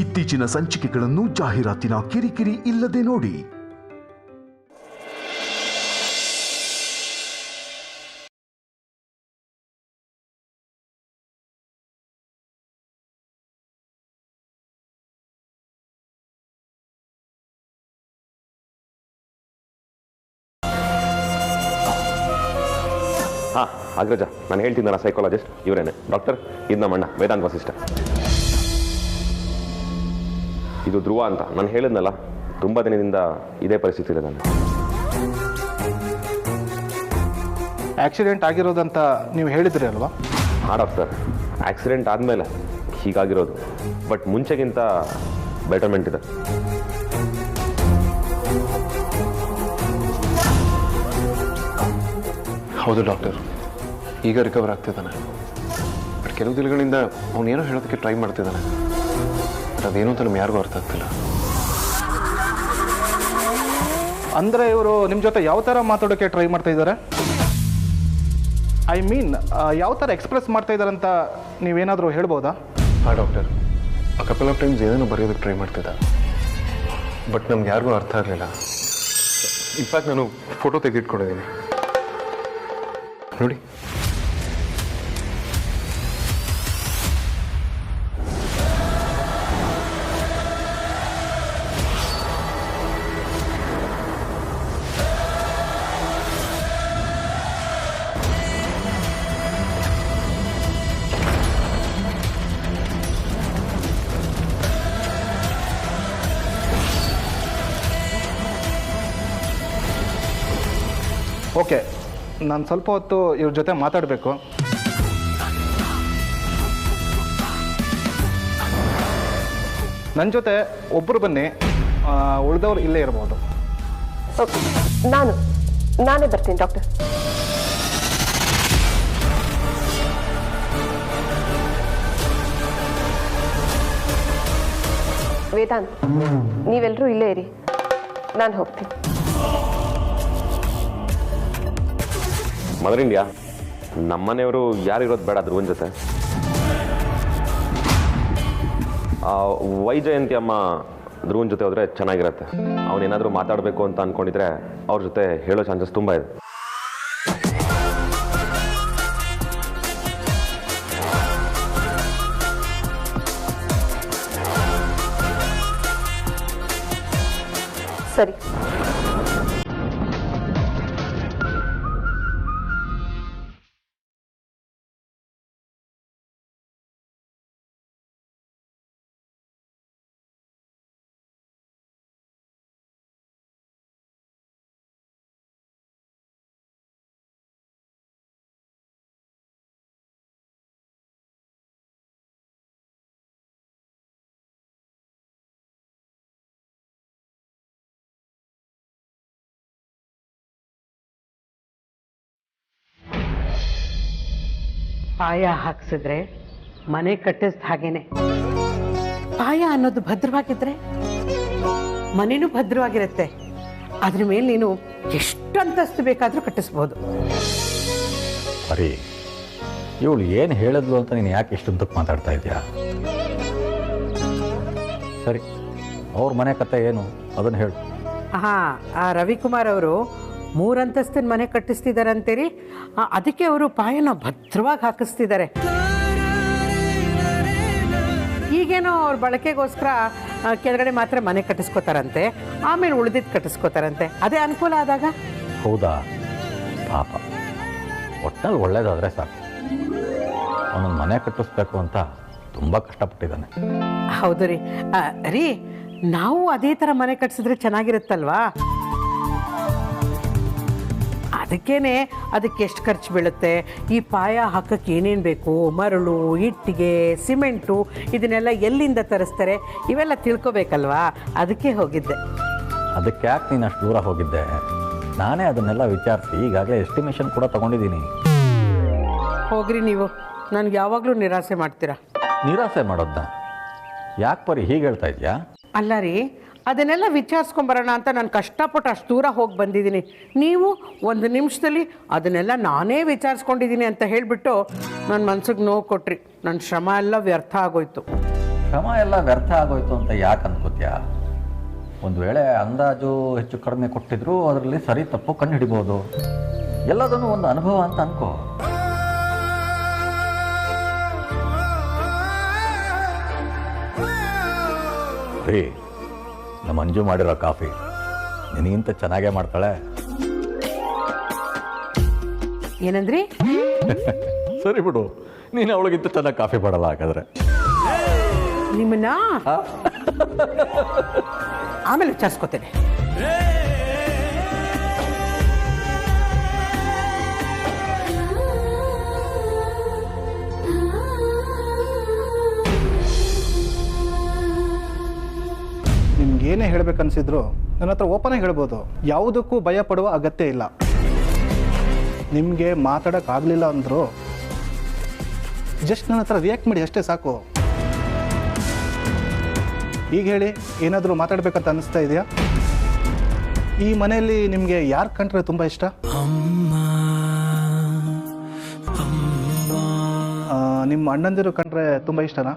ಇತ್ತೀಚಿನ ಸಂಚಿಕೆಗಳನ್ನು ಜಾಹೀರಾತಿನ ಕಿರಿಕಿರಿ ಇಲ್ಲದೆ ನೋಡಿ. ಹಾಂ ಅಗ್ರಜ, ನಾನು ಹೇಳ್ತಿದ್ದಲ್ಲ ಸೈಕಾಲಜಿಸ್ಟ್ ಇವರೇನೆ ಡಾಕ್ಟರ್. ಇದು ನಮ್ಮಣ್ಣ ವೇದಾಂತ್ ವಸಿಷ್ಠ. ಇದು ಧ್ರುವ ಅಂತ ನಾನು ಹೇಳಿದ್ನಲ್ಲ, ತುಂಬ ದಿನದಿಂದ ಇದೇ ಪರಿಸ್ಥಿತಿ ಇದೆ ನಾನು. ಆಕ್ಸಿಡೆಂಟ್ ಆಗಿರೋದಂತ ನೀವು ಹೇಳಿದ್ರಿ ಅಲ್ವಾ? ಹಾಂ ಡಾಕ್ಟರ್, ಆಕ್ಸಿಡೆಂಟ್ ಆದಮೇಲೆ ಹೀಗಾಗಿರೋದು, ಬಟ್ ಮುಂಚೆಗಿಂತ ಬೆಟರ್ಮೆಂಟ್ ಇದೆ. ಹೌದು ಡಾಕ್ಟರ್, ಈಗ ರಿಕವರ್ ಆಗ್ತಿದ್ದಾನೆ. ಬಟ್ ಕೆಲವು ದಿನಗಳಿಂದ ಅವನೇನೋ ಹೇಳೋದಕ್ಕೆ ಟ್ರೈ ಮಾಡ್ತಿದ್ದಾನೆ. ಬಟ್ ಅದೇನೋ ಅಂತ ನಮ್ಗೆ ಯಾರಿಗೂ ಅರ್ಥ ಆಗ್ತಿಲ್ಲ. ಅಂದರೆ ಇವರು ನಿಮ್ಮ ಜೊತೆ ಯಾವ ಥರ ಮಾತಾಡೋಕ್ಕೆ ಟ್ರೈ ಮಾಡ್ತಾ ಇದ್ದಾರೆ? ಐ ಮೀನ್ ಯಾವ ಥರ ಎಕ್ಸ್ಪ್ರೆಸ್ ಮಾಡ್ತಾ ಇದ್ದಾರೆ ಅಂತ ನೀವೇನಾದರೂ ಹೇಳ್ಬೋದಾ? ಹಾಂ ಡಾಕ್ಟರ್, ಆ ಕಪಲ್ ಆಫ್ ಟೈಮ್ಸ್ ಏನೇನೋ ಬರೆಯೋದಕ್ಕೆ ಟ್ರೈ ಮಾಡ್ತಿದ್ದ. ಬಟ್ ನಮ್ಗೆ ಯಾರಿಗೂ ಅರ್ಥ ಆಗಲಿಲ್ಲ. ಇನ್ಫ್ಯಾಕ್ಟ್ ನಾನು ಫೋಟೋ ತೆಗೆದಿಟ್ಕೊಂಡಿದ್ದೀನಿ ನೋಡಿ. ಓಕೆ, ನಾನು ಸ್ವಲ್ಪ ಹೊತ್ತು ಇವ್ರ ಜೊತೆ ಮಾತಾಡಬೇಕು. ನನ್ನ ಜೊತೆ ಒಬ್ಬರು ಬನ್ನಿ, ಉಳಿದವ್ರು ಇಲ್ಲೇ ಇರ್ಬೋದು. ನಾನೇ ಬರ್ತೀನಿ ಡಾಕ್ಟರ್. ವೇದಾಂತ್, ನೀವೆಲ್ಲರೂ ಇಲ್ಲೇ ಇರಿ, ನಾನು ಹೋಗ್ತೀನಿ. ಮದರ್ ಇಂಡಿಯಾ, ನಮ್ಮನೆಯವರು ಯಾರಿರೋದು ಬೇಡ ಧ್ರುವನ್ ಜೊತೆ. ವೈಜಯಂತಿ ಅಮ್ಮ ಧ್ರುವನ್ ಜೊತೆ ಹೋದರೆ ಚೆನ್ನಾಗಿರುತ್ತೆ. ಅವನೇನಾದರೂ ಮಾತಾಡಬೇಕು ಅಂತ ಅಂದ್ಕೊಂಡಿದ್ರೆ ಅವ್ರ ಜೊತೆ ಹೇಳೋ ಚಾನ್ಸಸ್ ತುಂಬ ಇದೆ. ಸರಿ. ಪಾಯ ಹಾಕ್ಸಿದ್ರೆ ಮನೆ ಕಟ್ಟಿಸ್ದ ಹಾಗೇನೆ. ಪಾಯ ಅನ್ನೋದು ಭದ್ರವಾಗಿದ್ರೆ ಮನೇನೂ ಭದ್ರವಾಗಿರುತ್ತೆ. ಅದ್ರ ಮೇಲೆ ನೀನು ಎಷ್ಟು ಅಂತಸ್ತು ಬೇಕಾದರೂ ಕಟ್ಟಿಸ್ಬೋದು. ಸರಿ, ಇವಳು ಏನು ಹೇಳಿದ್ಲು ಅಂತ ನೀನು ಯಾಕೆ ಇಷ್ಟೊಂದಕ್ಕೆ ಮಾತಾಡ್ತಾ ಇದೆಯಾ? ಸರಿ, ಅವ್ರ ಮನೆ ಕತೆ ಏನು ಅದನ್ನು ಹೇಳು. ಆ ರವಿಕುಮಾರ್ ಅವರು 3 ಅಂತಸ್ತಿನ ಮನೆ ಕಟ್ಟಿಸ್ತಿದ್ದಾರೆ ಅಂತೀರಿ. ಅದಕ್ಕೆ ಅವರು ಪಾಯನ ಭದ್ರವಾಗಿ ಹಾಕಿಸ್ತಿದ್ದಾರೆ. ಈಗೇನೋ ಅವ್ರ ಬಳಕೆಗೋಸ್ಕರ ಕೆಳಗಡೆ ಮಾತ್ರ ಮನೆ ಕಟ್ಟಿಸ್ಕೋತಾರಂತೆ, ಆಮೇಲೆ ಉಳಿದಿದ್ದು ಕಟ್ಟಿಸ್ಕೋತಾರಂತೆ. ಅದೇ ಅನುಕೂಲ ಆದಾಗ. ಹೌದಾ? ಪಾಪ, ಒಟ್ಟಿನಲ್ಲಿ ಒಳ್ಳೇದಾದರೆ ಸಾಕು. ಅವನೊಂದು ಮನೆ ಕಟ್ಟಿಸ್ಬೇಕು ಅಂತ ತುಂಬ ಕಷ್ಟಪಟ್ಟಿದ್ದಾನೆ. ಹೌದು ರೀ, ನಾವು ಅದೇ ಥರ ಮನೆ ಕಟ್ಟಿಸಿದ್ರೆ ಚೆನ್ನಾಗಿರುತ್ತಲ್ವಾ? ಅದಕ್ಕೆ ಎಷ್ಟು ಖರ್ಚು ಬೀಳುತ್ತೆ, ಈ ಪಾಯ ಹಾಕಕ್ಕೆ ಏನೇನು ಬೇಕು, ಮರಳು, ಇಟ್ಟಿಗೆ, ಸಿಮೆಂಟು, ಇದನ್ನೆಲ್ಲ ಎಲ್ಲಿಂದ ತರಿಸ್ತಾರೆ, ಇವೆಲ್ಲ ತಿಳ್ಕೊಬೇಕಲ್ವಾ? ಅದಕ್ಕೆ ಹೋಗಿದ್ದೆ. ಅದಕ್ಕೆ ಯಾಕೆ ನೀನು ಅಷ್ಟು ದೂರ ಹೋಗಿದ್ದೆ? ನಾನೇ ಅದನ್ನೆಲ್ಲ ವಿಚಾರಿಸಿ ಈಗಾಗಲೇ ಎಸ್ಟಿಮೇಷನ್ ಕೂಡ ತೊಗೊಂಡಿದ್ದೀನಿ. ಹೋಗ್ರಿ ನೀವು, ನನಗೆ ಯಾವಾಗಲೂ ನಿರಾಸೆ ಮಾಡ್ತೀರಾ. ನಿರಾಸೆ ಮಾಡೋದನ್ನ ಯಾಕೆ ಪರಿ ಹೀಗೆ ಹೇಳ್ತಾ ಇದೆಯಾ? ಅಲ್ಲ ರೀ, ಅದನ್ನೆಲ್ಲ ವಿಚಾರಿಸ್ಕೊಂಬರೋಣ ಅಂತ ನಾನು ಕಷ್ಟಪಟ್ಟು ಅಷ್ಟು ದೂರ ಹೋಗಿ ಬಂದಿದ್ದೀನಿ. ನೀವು 1 ನಿಮಿಷದಲ್ಲಿ ಅದನ್ನೆಲ್ಲ ನಾನೇ ವಿಚಾರಿಸ್ಕೊಂಡಿದ್ದೀನಿ ಅಂತ ಹೇಳಿಬಿಟ್ಟು ನನ್ನ ಮನ್ಸಿಗೆ ನೋವು ಕೊಟ್ರಿ. ನನ್ನ ಶ್ರಮ ಎಲ್ಲ ವ್ಯರ್ಥ ಆಗೋಯ್ತು. ಶ್ರಮ ಎಲ್ಲ ವ್ಯರ್ಥ ಆಗೋಯ್ತು ಅಂತ ಯಾಕೆ ಅನ್ಕೋತ್ಯಾ? ಒಂದು ವೇಳೆ ಅಂದಾಜು ಹೆಚ್ಚು ಕಡಿಮೆ ಕೊಟ್ಟಿದ್ರು ಅದರಲ್ಲಿ ಸರಿ ತಪ್ಪು ಕಂಡು ಹಿಡಿಬೋದು. ಎಲ್ಲದನ್ನು ಒಂದು ಅನುಭವ ಅಂತ ಅನ್ಕೋ. ರೀ, ನಮ್ಮ ಮಂಜು ಮಾಡಿರೋ ಕಾಫಿ ನಿನಗಿಂತ ಚೆನ್ನಾಗೇ ಮಾಡ್ತಾಳೆ. ಏನಂದ್ರಿ? ಸರಿ ಬಿಡು, ನೀನು ಅವಳಿಗಿಂತ ಚೆನ್ನಾಗಿ ಕಾಫಿ ಮಾಡಲ್ಲ ಹಾಗಾದ್ರೆ. ನಿಮ್ಮನ್ನ ಆಮೇಲೆ ವಿಚಾರಿಸ್ಕೋತೇನೆ. ನಿಮ್ಗೇನೇ ಹೇಳ್ಬೇಕನ್ಸಿದ್ರು ನನ್ನ ಹತ್ರ ಓಪನ್ ಆಗಿ ಹೇಳ್ಬೋದು. ಯಾವುದಕ್ಕೂ ಭಯ ಪಡುವ ಅಗತ್ಯ ಇಲ್ಲ. ನಿಮಗೆ ಮಾತಾಡೋಕ್ಕಾಗಲಿಲ್ಲ ಅಂದರು ಜಸ್ಟ್ ನನ್ನ ಹತ್ರ ರಿಯಾಕ್ಟ್ ಮಾಡಿ ಅಷ್ಟೇ ಸಾಕು. ಈಗ ಹೇಳಿ, ಏನಾದರೂ ಮಾತಾಡಬೇಕಂತ ಅನ್ನಿಸ್ತಾ ಇದೆಯಾ? ಈ ಮನೆಯಲ್ಲಿ ನಿಮಗೆ ಯಾರು ಕಂಡ್ರೆ ತುಂಬ ಇಷ್ಟ? ನಿಮ್ಮ ಅಣ್ಣಂದಿರು ಕಂಡ್ರೆ ತುಂಬ ಇಷ್ಟನಾ?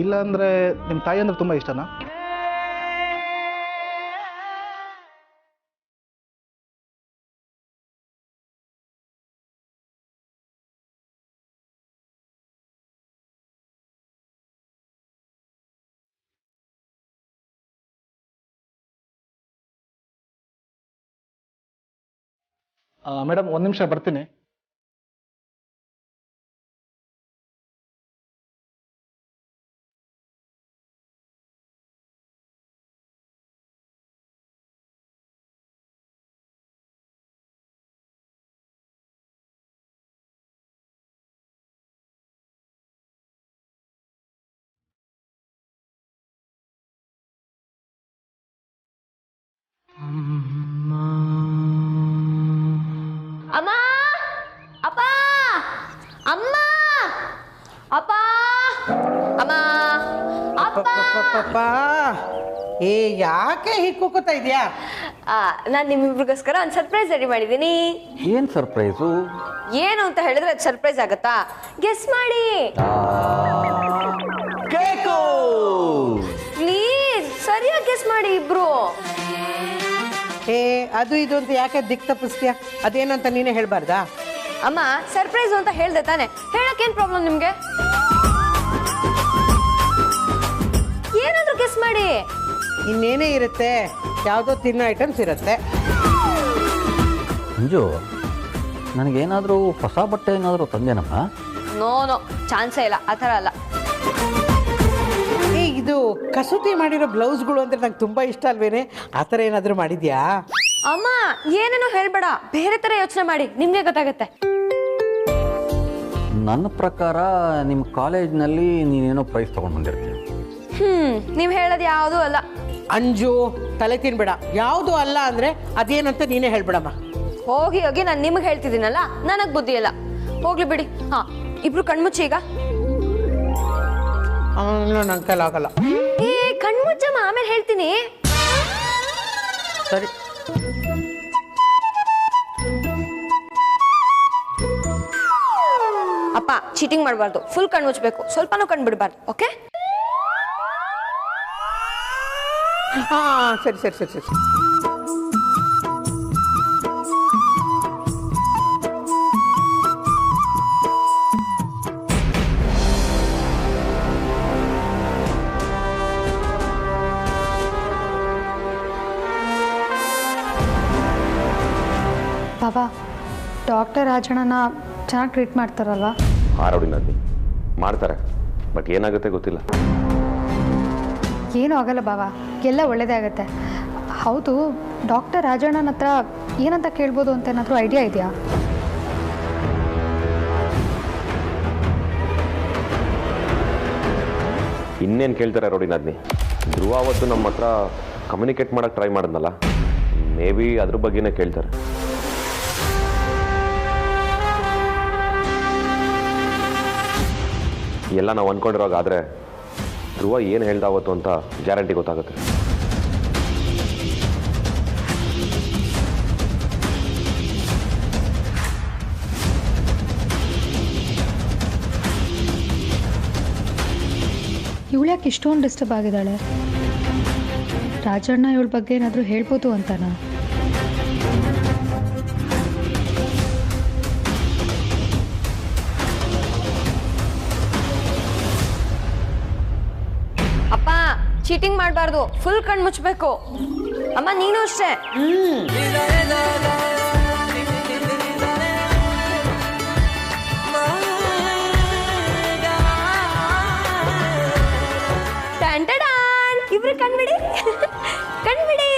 ಇಲ್ಲ ಅಂದರೆ ನಿಮ್ಮ ತಾಯಿ ಅಂದ್ರೆ ತುಂಬ ಇಷ್ಟನಾ? ಮೇಡಮ್, ಒಂದು ನಿಮಿಷ ಬರ್ತೀನಿ. ಅಮ್ಮ, ಅಪ್ಪ, ಅಮ್ಮ, ಅಪ್ಪ, ಅಮ್ಮ, ಅಪ್ಪ. ಏ, ಯಾಕೆ ಹೀಗೆ ಕೂಗ್ತಾ ಇದೆಯಾ? ನಾನು ನಿಮ್ಮಿಬ್ರಿಗೋಸ್ಕರ ಒಂದು ಸರ್ಪ್ರೈಸ್ ರೆಡಿ ಮಾಡಿದ್ದೀನಿ. ಏನು ಸರ್ಪ್ರೈಸು? ಏನು ಅಂತ ಹೇಳಿದ್ರೆ ಅದು ಸರ್ಪ್ರೈಸ್ ಆಗತ್ತಾ? ಗೆಸ್ ಮಾಡಿ ಪ್ಲೀಸ್. ಸರಿಯಾಗಿ ಗೆಸ್ ಮಾಡಿ ಇಬ್ರು. ಏ, ಅದು ಇದು ಅಂತ ಯಾಕೆ ದಿಕ್ ತಪ್ಪಿಸ್ತೀಯಾ? ಅದೇನಂತ ನೀನೇ ಹೇಳ್ಬಾರ್ದಾ? ಅಮ್ಮ, ಸರ್ಪ್ರೈಸ್ ಅಂತ ಹೇಳ್ದೆ ತಾನೆ, ಹೇಳಕ್ಕೇನು ಪ್ರಾಬ್ಲಮ್ ನಿಮ್ಗೆ? ಏನಾದ್ರೂ ಗೆಸ್ ಮಾಡಿ. ಇನ್ನೇನೇ ಇರುತ್ತೆ, ಯಾವುದೋ ತಿನ್ನೋ ಐಟಮ್ಸ್ ಇರುತ್ತೆ. ಮಂಜು, ನನಗೇನಾದರೂ ಹೊಸ ಬಟ್ಟೆ ಏನಾದರೂ ತಂದೇನಮ್ಮ? ನೋ, ಚಾನ್ಸೇ ಇಲ್ಲ. ಆ ಥರ ಅಲ್ಲ. ಏ, ಇದು ಕಸೂತಿ ಮಾಡಿರೋ ಬ್ಲೌಸ್ಗಳು ಅಂದ್ರೆ ನಂಗೆ ತುಂಬ ಇಷ್ಟ ಅಲ್ವೇನೆ? ಆ ಥರ ಏನಾದರೂ ಮಾಡಿದ್ಯಾ? ಅಮ್ಮ, ಏನೇನೋ ಹೇಳ್ಬೇಡ, ಬೇರೆ ಥರ ಯೋಚನೆ ಮಾಡಿ, ನಿಮ್ಗೆ ಗೊತ್ತಾಗತ್ತೆ. ನನ್ನ ಪ್ರಕಾರ ನಿಮ್ಮ ಕಾಲೇಜ್ನಲ್ಲಿ ನೀನೇನೋ ಪ್ರೈಸ್ ತೊಗೊಂಡು ಬಂದಿರ್ತೀಯ. ನೀವು ಹೇಳೋದು ಯಾವುದೂ ಅಲ್ಲ. ಅಂಜು, ತಲೆ ತಿನ್ಬೇಡ. ಯಾವುದು ಅಲ್ಲ ಅಂದರೆ ಅದೇನಂತ ನೀನೇ ಹೇಳ್ಬೇಡಮ್ಮ. ಹೋಗಿ ನಾನು ನಿಮಗೆ ಹೇಳ್ತಿದ್ದೀನಲ್ಲ, ನನಗೆ ಬುದ್ಧಿ ಇಲ್ಲ. ಹೋಗ್ಲಿ ಬಿಡಿ. ಹಾಂ, ಇಬ್ರು ಕಣ್ಮುಚ್ಚಿ ಈಗ. ನನ್ನ ಕೈಲಾಗಲ್ಲ. ಏ, ಕಣ್ಮುಚ್ಚಮ್ಮ, ಆಮೇಲೆ ಹೇಳ್ತೀನಿ. ಸರಿ. ಅಪ್ಪ, ಚೀಟಿಂಗ್ ಮಾಡಬಾರ್ದು. ಫುಲ್ ಕಣ್ಣು ಮುಚ್ಚಬೇಕು, ಸ್ವಲ್ಪನೂ ಕಣ್ಣು ಬಿಡಬಾರ್ದು. ಓಕೆ? ಹಾಂ, ಸರಿ. ಬಾಬಾ, ಡಾಕ್ಟರ್ ರಾಜಣ್ಣನ ಚೆನ್ನಾಗಿ ಟ್ರೀಟ್ ಮಾಡ್ತಾರಲ್ವಾ? ಆರೋಡಿನದಿ ಮಾಡ್ತಾರೆ, ಬಟ್ ಏನಾಗುತ್ತೆ ಗೊತ್ತಿಲ್ಲ. ಏನೂ ಆಗಲ್ಲ ಬಾಬಾ, ಎಲ್ಲ ಒಳ್ಳೆಯದೇ ಆಗುತ್ತೆ. ಹೌದು, ಡಾಕ್ಟರ್ ರಾಜಣ್ಣನ ಹತ್ರ ಏನಂತ ಕೇಳ್ಬೋದು ಅಂತ ಏನಾದರೂ ಐಡಿಯಾ ಇದೆಯಾ? ಇನ್ನೇನು ಕೇಳ್ತಾರೆ ರೋಡಿನಾದ್ನಿ? ಧ್ರುವ ಅವತ್ತು ನಮ್ಮ ಹತ್ರ ಕಮ್ಯುನಿಕೇಟ್ ಮಾಡೋಕ್ಕೆ ಟ್ರೈ ಮಾಡಿದ್ನಲ್ಲ, ಮೇ ಬಿ ಅದ್ರ ಬಗ್ಗೆನೇ ಕೇಳ್ತಾರೆ. ಎಲ್ಲ ನಾವು ಅಂದ್ಕೊಂಡಿರೋಗಾದರೆ ಧ್ರುವ ಏನು ಹೇಳ್ದ ಅವತ್ತು ಅಂತ ಗ್ಯಾರಂಟಿ ಗೊತ್ತಾಗುತ್ತೆ. ಇವಳು ಯಾಕೆ ಇಷ್ಟೊಂದು ಡಿಸ್ಟರ್ಬ್ ಆಗಿದ್ದಾಳೆ? ರಾಜಣ್ಣ ಇವಳ ಬಗ್ಗೆ ಏನಾದರೂ ಹೇಳ್ಬೋದು ಅಂತನಾ? ಅಪ್ಪ ಚೀಟಿಂಗ್ ಮಾಡಬಾರ್ದು, ಫುಲ್ ಕಣ್ಣು ಮುಚ್ಚಬೇಕು. ಅಮ್ಮ ನೀನು ಅಷ್ಟೇ. ಇಬ್ರು ಕಣ್ಬಿಡಿ ಕಣ್ಬಿಡಿ.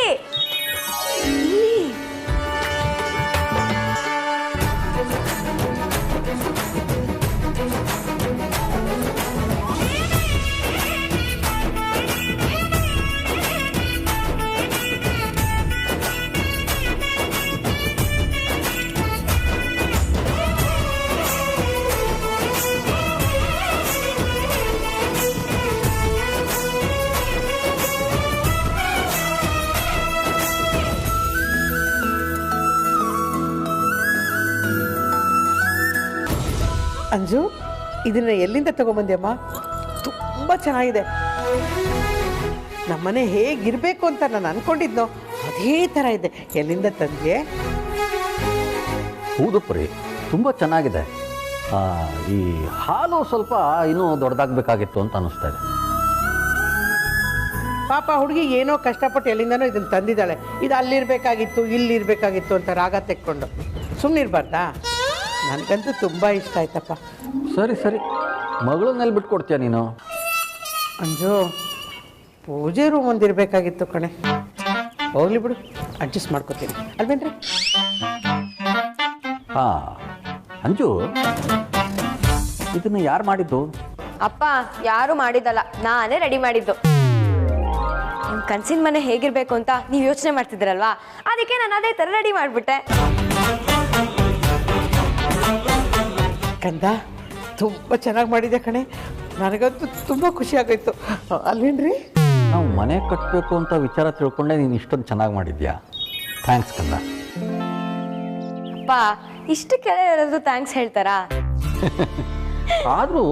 ಅಂಜು, ಇದನ್ನ ಎಲ್ಲಿಂದ ತಗೊಂಬಂದ್ಯಮ್ಮ? ತುಂಬ ಚೆನ್ನಾಗಿದೆ. ನಮ್ಮನೆ ಹೇಗಿರಬೇಕು ಅಂತ ನಾನು ಅನ್ಕೊಂಡಿದ್ನೋ ಅದೇ ಥರ ಇದೆ. ಎಲ್ಲಿಂದ ತಂದೆ? ಹೌದು ಪ್ರಿ, ತುಂಬ ಚೆನ್ನಾಗಿದೆ. ಈ ಹಾಲು ಸ್ವಲ್ಪ ಇನ್ನೂ ದೊಡ್ಡದಾಗಬೇಕಾಗಿತ್ತು ಅಂತ ಅನ್ನಿಸ್ತಾ ಇದೆ. ಪಾಪ ಹುಡುಗಿ ಏನೋ ಕಷ್ಟಪಟ್ಟು ಎಲ್ಲಿಂದನೋ ಇದನ್ನು ತಂದಿದ್ದಾಳೆ. ಇದು ಅಲ್ಲಿರಬೇಕಾಗಿತ್ತು, ಇಲ್ಲಿರಬೇಕಾಗಿತ್ತು ಅಂತ ರಾಗ ತೆಕ್ಕೊಂಡು ಸುಮ್ಮನಿರ್ಬಾರ್ದಾ? ನನಗಂತೂ ತುಂಬ ಇಷ್ಟ ಆಯ್ತಪ್ಪ. ಸರಿ ಸರಿ, ಮಗಳನ್ನೆಲ್ಲಿ ಬಿಟ್ಕೊಡ್ತೀಯ ನೀನು? ಅಂಜು, ಪೂಜೆ ರೂಮ್ ಒಂದು ಇರಬೇಕಾಗಿತ್ತು ಕಣೆ. ಹೋಗ್ಲಿ ಬಿಡು, ಅಡ್ಜಸ್ಟ್ ಮಾಡ್ಕೋತೀನಿ ಅಲ್ವೇನ್ರಿ? ಹಾಂ ಅಂಜು, ಇದನ್ನು ಯಾರು ಮಾಡಿದ್ದು? ಅಪ್ಪ ಯಾರು ಮಾಡಿದ್ದಲ್ಲ, ನಾನೇ ರೆಡಿ ಮಾಡಿದ್ದು. ನಿಮ್ ಕನ್ಸಿನ ಮನೆ ಹೇಗಿರ್ಬೇಕು ಅಂತ ನೀವು ಯೋಚನೆ ಮಾಡ್ತಿದ್ದೀರಲ್ವಾ, ಅದಕ್ಕೆ ನಾನು ಅದೇ ಥರ ರೆಡಿ ಮಾಡಿಬಿಟ್ಟೆ. ಕಂದ, ತುಂಬ ಚೆನ್ನಾಗಿ ಮಾಡಿದೆ ಕಣೆ. ನನಗಂತೂ ತುಂಬ ಖುಷಿ ಆಗೋಯ್ತು ಅಲ್ವೇನ್ರಿ? ನಾವು ಮನೆ ಕಟ್ಟಬೇಕು ಅಂತ ವಿಚಾರ ತಿಳ್ಕೊಂಡೆ ನೀನು ಇಷ್ಟೊಂದು ಚೆನ್ನಾಗಿ ಮಾಡಿದ್ಯಾ. ಥ್ಯಾಂಕ್ಸ್ ಕಂದ. ಅಪ್ಪ ಇಷ್ಟಕ್ಕೆಲ್ಲ ಯಾರಾದರೂ ಥ್ಯಾಂಕ್ಸ್ ಹೇಳ್ತಾರಾ? ಆದರೂ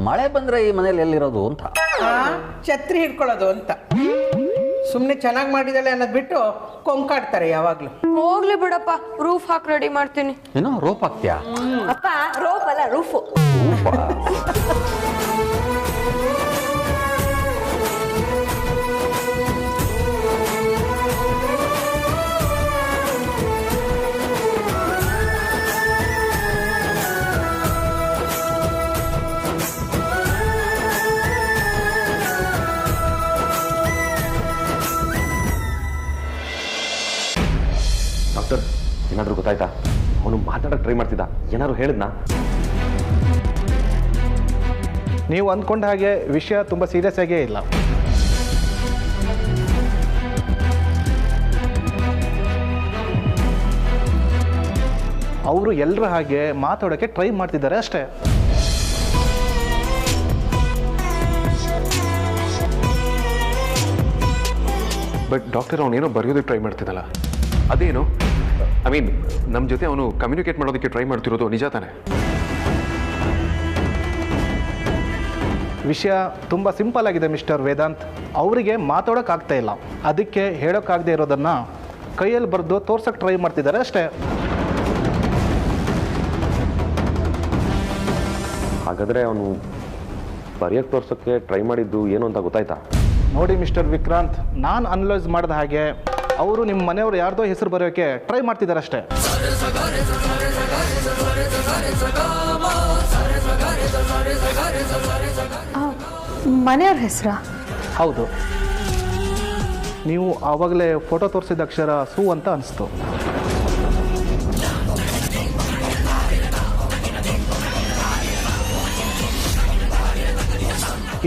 ಮಳೆ ಬಂದರೆ ಈ ಮನೇಲಿ ಎಲ್ಲಿರೋದು ಅಂತ. ಛತ್ರಿ ಹಿಡ್ಕೊಳ್ಳೋದು ಅಂತ. ಸುಮ್ಮನೆ ಚೆನ್ನಾಗಿ ಮಾಡಿದಾಳೆ ಅನ್ನೋದು ಬಿಟ್ಟು ಕೊಂಕಾಡ್ತಾರೆ ಯಾವಾಗಲೂ. ಹೋಗ್ಲಿ ಬಿಡಪ್ಪ, ರೂಫ್ ಹಾಕಿ ರೆಡಿ ಮಾಡ್ತೀನಿ. ಏನೋ ರೋಪ್ ಹಾಕ್ತೀಯಾ? ಅಪ್ಪ ರೋಪ್ ಅಲ್ಲ, ರೂಫು. ಡಾಕ್ಟರ್, ಏನಾದರೂ ಗೊತ್ತಾಯ್ತಾ? ಅವನು ಮಾತಾಡೋಕ್ಕೆ ಟ್ರೈ ಮಾಡ್ತಿದ್ದ, ಏನಾದ್ರು ಹೇಳಿದ್ನಾ? ನೀವು ಅಂದ್ಕೊಂಡ ಹಾಗೆ ವಿಷಯ ತುಂಬ ಸೀರಿಯಸ್ ಆಗೇ ಇಲ್ಲ. ಅವರು ಎಲ್ಲರ ಹಾಗೆ ಮಾತಾಡೋಕ್ಕೆ ಟ್ರೈ ಮಾಡ್ತಿದ್ದಾರೆ ಅಷ್ಟೇ. ಬಟ್ ಡಾಕ್ಟರ್ ಅವನೇನೋ ಬರೆಯೋದಕ್ಕೆ ಟ್ರೈ ಮಾಡ್ತಿದ್ದಲ್ಲ, ಅದೇನು? ಐ ಮೀನ್, ನಮ್ಮ ಜೊತೆ ಅವನು ಕಮ್ಯುನಿಕೇಟ್ ಮಾಡೋದಕ್ಕೆ ಟ್ರೈ ಮಾಡ್ತಿರೋದು ನಿಜ ತಾನೆ? ವಿಷಯ ತುಂಬ ಸಿಂಪಲ್ ಆಗಿದೆ ಮಿಸ್ಟರ್ ವೇದಾಂತ್. ಅವರಿಗೆ ಮಾತಾಡೋಕ್ಕಾಗ್ತಾ ಇಲ್ಲ, ಅದಕ್ಕೆ ಹೇಳೋಕ್ಕಾಗದೇ ಇರೋದನ್ನು ಕೈಯಲ್ಲಿ ಬರೆದು ತೋರ್ಸೋಕ್ಕೆ ಟ್ರೈ ಮಾಡ್ತಿದ್ದಾರೆ ಅಷ್ಟೇ. ಹಾಗಾದರೆ ಅವನು ಬರೆಯೋಕ್ಕೆ ತೋರ್ಸೋಕ್ಕೆ ಟ್ರೈ ಮಾಡಿದ್ದು ಏನು ಅಂತ ಗೊತ್ತಾಯ್ತಾ? ನೋಡಿ ಮಿಸ್ಟರ್ ವಿಕ್ರಾಂತ್, ನಾನು ಅನಲೈಸ್ ಮಾಡಿದ ಹಾಗೆ ಅವರು ನಿಮ್ಮ ಮನೆಯವರು ಯಾರ್ದೋ ಹೆಸರು ಬರೆಯೋಕ್ಕೆ ಟ್ರೈ ಮಾಡ್ತಿದ್ದಾರೆ ಅಷ್ಟೇ. ಮನೆಯವ್ರ ಹೆಸರಾ? ಹೌದು. ನೀವು ಆವಾಗಲೇ ಫೋಟೋ ತೋರಿಸಿದ ಅಕ್ಷರ ಸು ಅಂತ ಅನಿಸ್ತು.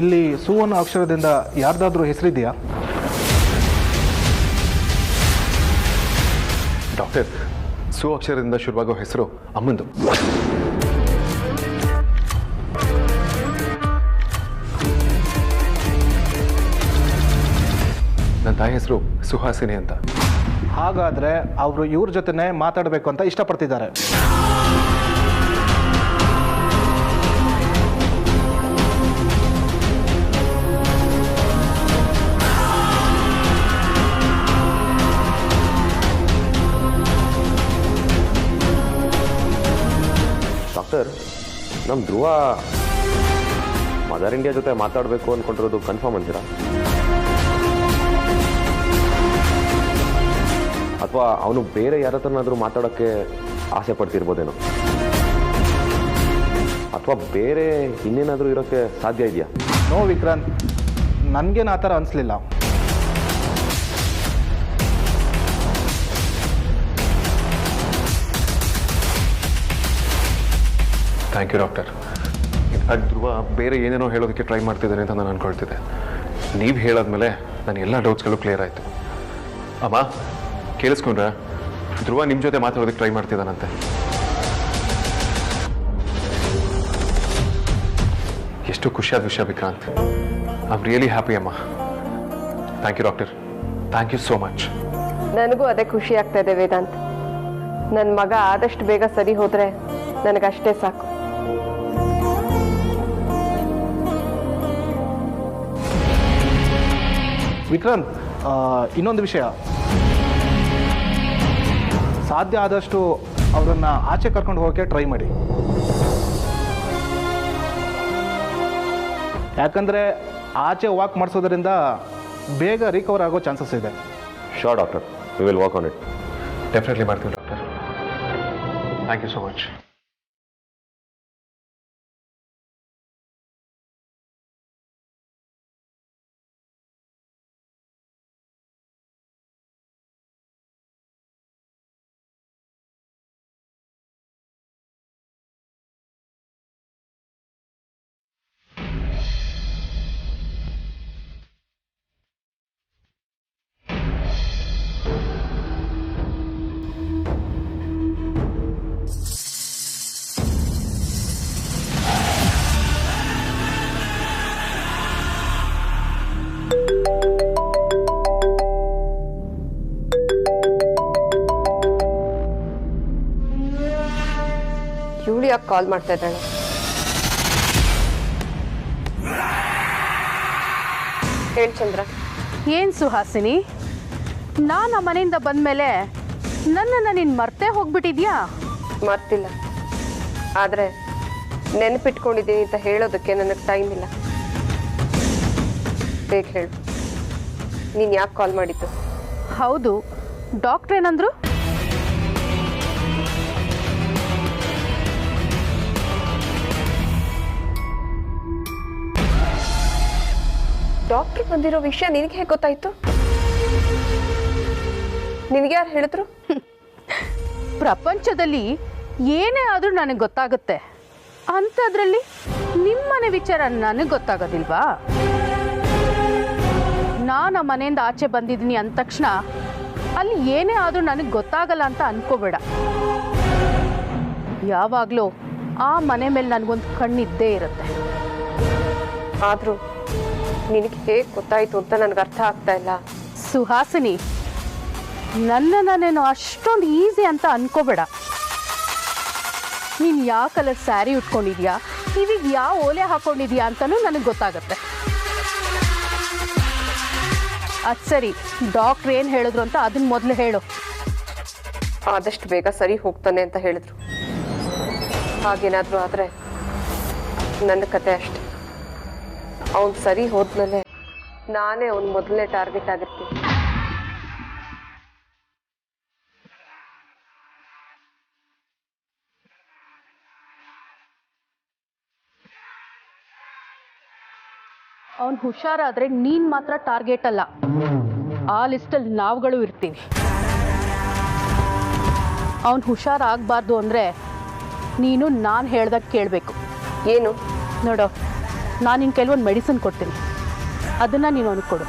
ಇಲ್ಲಿ ಸು ಅನ್ನೋ ಅಕ್ಷರದಿಂದ ಯಾರ್ದಾದ್ರೂ ಹೆಸರಿದೆಯಾ? ಡಾಕ್ಟರ್, ಸು ಅಕ್ಷರದಿಂದ ಶುರುವಾಗೋ ಹೆಸರು ಅಮ್ಮಂದು. ನನ್ನ ತಾಯಿ ಹೆಸರು ಸುಹಾಸಿನಿ ಅಂತ. ಹಾಗಾದರೆ ಅವರು ಇವ್ರ ಜೊತೆನೇ ಮಾತಾಡಬೇಕು ಅಂತ ಇಷ್ಟಪಡ್ತಿದ್ದಾರೆ. ನಮ್ಮ ಧ್ರುವ ಮದರ್ ಇಂಡಿಯಾ ಜೊತೆ ಮಾತಾಡಬೇಕು ಅಂದ್ಕೊಂಡಿರೋದು ಕನ್ಫರ್ಮ್ ಅಂತೀರಾ? ಅಥವಾ ಅವನು ಬೇರೆ ಯಾರ ಹತ್ರನಾದರೂ ಮಾತಾಡೋಕ್ಕೆ ಆಸೆ ಪಡ್ತಿರ್ಬೋದೇನೋ, ಅಥವಾ ಬೇರೆ ಇನ್ನೇನಾದರೂ ಇರೋಕ್ಕೆ ಸಾಧ್ಯ ಇದೆಯಾ? ನೋ ವಿಕ್ರಾಂತ್, ನನಗೇನು ಆ ಥರ ಅನಿಸ್ಲಿಲ್ಲ. Thank you doctor. In fact Dhruva ಬೇರೆ ಏನೇನೋ ಹೇಳೋದಕ್ಕೆ ಟ್ರೈ ಮಾಡ್ತಿದ್ದಾರೆ ಅಂತ ನಾನು ಅಂದ್ಕೊಳ್ತಿದ್ದೆ. ನೀವು ಹೇಳಾದ್ಮೇಲೆ ನನ್ನ ಎಲ್ಲ ಡೌಟ್ಸ್ಗಳು ಕ್ಲಿಯರ್ ಆಯಿತು. ಅಮ್ಮ ಕೇಳಿಸ್ಕೊಂಡ್ರೆ ಧ್ರುವ ನಿಮ್ಮ ಜೊತೆ ಮಾತಾಡೋದಕ್ಕೆ ಟ್ರೈ ಮಾಡ್ತಿದ್ದಾನಂತೆ. ಎಷ್ಟು ಖುಷಿಯಾದ ವಿಷಯ Vikrant. I am really happy ಅಮ್ಮ. Thank you doctor, thank you so much. ನನಗೂ ಅದೇ ಖುಷಿ ಆಗ್ತಾ ಇದೆ ವೇದಾಂತ್. ನನ್ನ ಮಗ ಆದಷ್ಟು ಬೇಗ ಸರಿ ಹೋದ್ರೆ ನನಗಷ್ಟೇ ಸಾಕು. ವಿಕ್ರಾಂತ್, ಇನ್ನೊಂದು ವಿಷಯ, ಸಾಧ್ಯ ಆದಷ್ಟು ಅವರನ್ನು ಆಚೆ ಕರ್ಕೊಂಡು ಹೋಗೋಕ್ಕೆ ಟ್ರೈ ಮಾಡಿ. ಯಾಕಂದರೆ ಆಚೆ ವಾಕ್ ಮಾಡಿಸೋದ್ರಿಂದ ಬೇಗ ರಿಕವರ್ ಆಗೋ ಚಾನ್ಸಸ್ ಇದೆ. Sure doctor, we will work on it. Definitely ಮಾಡ್ತೀವಿ doctor. Thank you so much. ಇವಳು ಯಾಕೆ ಕಾಲ್ ಮಾಡ್ತಾ ಇದ್ದಾಳೆ? ಹೇಳಿ ಚಂದ್ರ. ಏನು ಸುಹಾಸಿನಿ, ನಾನು ಆ ಮನೆಯಿಂದ ಬಂದಮೇಲೆ ನನ್ನನ್ನು ನೀನು ಮರ್ತೇ ಹೋಗ್ಬಿಟ್ಟಿದ್ಯಾ? ಮರ್ತಿಲ್ಲ, ಆದರೆ ನೆನಪಿಟ್ಕೊಂಡಿದ್ದೀನಿ ಅಂತ ಹೇಳೋದಕ್ಕೆ ನನಗೆ ಟೈಮ್ ಇಲ್ಲ. ಬೇಗ ಹೇಳು, ನೀನು ಯಾಕೆ ಕಾಲ್ ಮಾಡಿದ್ದು? ಹೌದು, ಡಾಕ್ಟ್ರ್ ಏನಂದ್ರು? ಡಾಕ್ಟರ್ ಬಂದಿರೋ ವಿಷಯ ನಿನಗೆ ಹೇಗೆ ಗೊತ್ತಾಯ್ತು? ನಿನಗೆ ಯಾರು ಹೇಳಿದ್ರು? ಪ್ರಪಂಚದಲ್ಲಿ ಏನೇ ಆದರೂ ನನಗೆ ಗೊತ್ತಾಗುತ್ತೆ, ಅಂಥದ್ರಲ್ಲಿ ನಿಮ್ಮನೆ ವಿಚಾರ ನನಗೆ ಗೊತ್ತಾಗೋದಿಲ್ವಾ? ನಾನು ಆ ಮನೆಯಿಂದ ಆಚೆ ಬಂದಿದ್ದೀನಿ ಅಂದ ತಕ್ಷಣ ಅಲ್ಲಿ ಏನೇ ಆದರೂ ನನಗೆ ಗೊತ್ತಾಗಲ್ಲ ಅಂತ ಅನ್ಕೋಬೇಡ. ಯಾವಾಗಲೂ ಆ ಮನೆ ಮೇಲೆ ನನಗೊಂದು ಕಣ್ಣಿದ್ದೇ ಇರುತ್ತೆ. ಆದರೂ ನಿನಗೆ ಹೇಗೆ ಗೊತ್ತಾಯ್ತು ಅಂತ ನನಗೆ ಅರ್ಥ ಆಗ್ತಾ ಇಲ್ಲ. ಸುಹಾಸಿನಿ, ನನ್ನನ್ನೇನು ಅಷ್ಟೊಂದು ಈಸಿ ಅಂತ ಅನ್ಕೋಬೇಡ. ನೀನು ಯಾವ ಕಲರ್ ಸ್ಯಾರಿ ಉಟ್ಕೊಂಡಿದ್ಯಾ, ಕಿವಿಗೆ ಯಾವ ಓಲೆ ಹಾಕೊಂಡಿದ್ಯಾ ಅಂತಲೂ ನನಗೆ ಗೊತ್ತಾಗುತ್ತೆ. ಅದು ಸರಿ, ಡಾಕ್ಟ್ರ್ ಏನು ಹೇಳಿದ್ರು ಅಂತ ಅದನ್ನ ಮೊದಲು ಹೇಳು. ಆದಷ್ಟು ಬೇಗ ಸರಿ ಹೋಗ್ತಾನೆ ಅಂತ ಹೇಳಿದ್ರು. ಹಾಗೇನಾದರೂ ಆದರೆ ನನ್ನ ಕತೆ ಅಷ್ಟೆ. ಅವನು ಸರಿ ಹೋದ್ಮೇಲೆ ನಾನೇ ಅವನ ಮೊದಲನೇ ಟಾರ್ಗೆಟ್ ಆಗಿರ್ತೀನಿ. ಅವನು ಹುಷಾರಾದರೆ ನೀನು ಮಾತ್ರ ಟಾರ್ಗೆಟ್ ಅಲ್ಲ, ಆ ಲಿಸ್ಟಲ್ಲಿ ನಾವುಗಳು ಇರ್ತೀವಿ. ಅವನು ಹುಷಾರಾಗಬಾರ್ದು ಅಂದರೆ ನೀನು ನಾನು ಹೇಳ್ದಾಗ ಕೇಳಬೇಕು. ಏನು? ನೋಡು, ನಾನು ನಿನ್ನ ಕೆಲವೊಂದು ಮೆಡಿಸಿನ್ ಕೊಡ್ತೀನಿ, ಅದನ್ನು ನೀನು ಅವನಿಗೆ ಕೊಡು.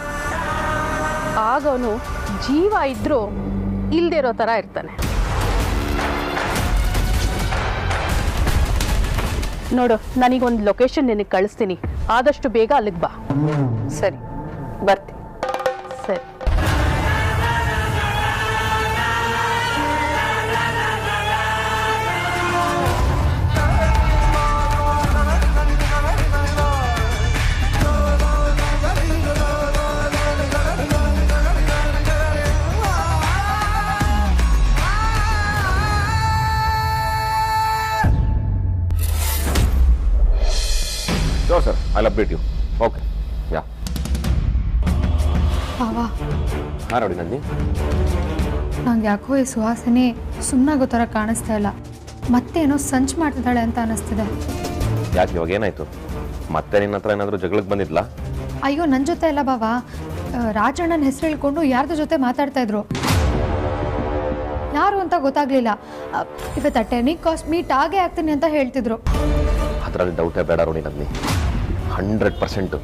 ಆಗ ಅವನು ಜೀವ ಇದ್ದರೂ ಇಲ್ಲದೆ ಇರೋ ಥರ ಇರ್ತಾನೆ. ನೋಡು, ನನಗೊಂದು ಲೊಕೇಶನ್ ನಿನಗೆ ಕಳಿಸ್ತೀನಿ, ಆದಷ್ಟು ಬೇಗ ಅಲ್ಲಿಗೆ ಬಾ. ಸರಿ, ಬರ್ತೀನಿ. ಸರಿ. I update you. Okay yeah. ಬಾವಾ ಹಾಂ ನೋಡಿ ನಂದಿ. ನಂಗೆ ಯಾಕೋ ಈ ಸುಹಾಸಿನಿ ಸುಮ್ಮನಾಗೋ ಥರ ಕಾಣಿಸ್ತಾ ಇಲ್ಲ, ಮತ್ತೇನೋ ಸಂಚು ಮಾಡ್ತಿದ್ದಾಳೆ ಅಂತ ಅನ್ನಿಸ್ತಿದೆ. ಯಾಕೆ ಇವಾಗ ಏನಾಯ್ತು? ಮತ್ತೆ ನಿನ್ನ ಹತ್ರ ಏನಾದರೂ ಜಗಳಕ್ಕೆ ಬಂದಿದ್ಲಾ? ಅಯ್ಯೋ ನನ್ನ ಜೊತೆ ಎಲ್ಲ ಬಾವಾ, ರಾಜಣ್ಣನ ಹೆಸರು ಹೇಳ್ಕೊಂಡು ಯಾರ್ದು ಜೊತೆ ಮಾತಾಡ್ತಾ ಇದ್ರು. ಯಾರು ಅಂತ ಗೊತ್ತಾಗ್ಲಿಲ್ಲ. ಇವತ್ತು ಟೆನಿಕಾಸ್ಟ್ ಮೀಟ್ ಆಗೇ ಆಗ್ತೀನಿ ಅಂತ ಹೇಳ್ತಿದ್ರು. ಅದರಲ್ಲಿ ಡೌಟೇ ಬೇಡ ರೋಣಿ ನಂದಿನಿ. 100%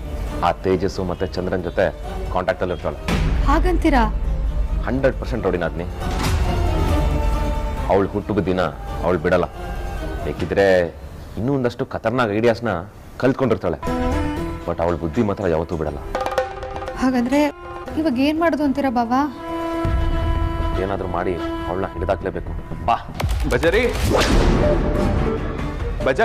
ಆ ತೇಜಸ್ಸು ಮತ್ತು ಚಂದ್ರನ್ ಜೊತೆ ಕಾಂಟ್ಯಾಕ್ಟಲ್ಲಿ ಇರ್ತಾಳೆ. ಹಾಗಂತೀರಾ? 100% ರೋಣಿ ನಂದಿನಿ. ಅವಳು ಹುಟ್ಟುಗ ದಿನ ಅವಳು ಬಿಡಲ್ಲ. ಬೇಕಿದ್ರೆ ಇನ್ನೂ ಒಂದಷ್ಟು ಖತರ್ನಾಕ್ ಐಡಿಯಾಸ್ನ ಕಲ್ತ್ಕೊಂಡಿರ್ತಾಳೆ. ಬಟ್ ಅವಳ ಬುದ್ಧಿ ಮಾತ್ರ ಯಾವತ್ತೂ ಬಿಡಲ್ಲ. ಹಾಗಂದ್ರೆ ಇವಾಗ ಏನು ಮಾಡೋದು ಅಂತೀರಾ ಬಾವಾ? ಏನಾದರೂ ಮಾಡಿ ಅವಳನ್ನ ಹಿಡಿದಾಕ್ಲೇಬೇಕು. ಬಾ ಬಜರಿ ಬಜ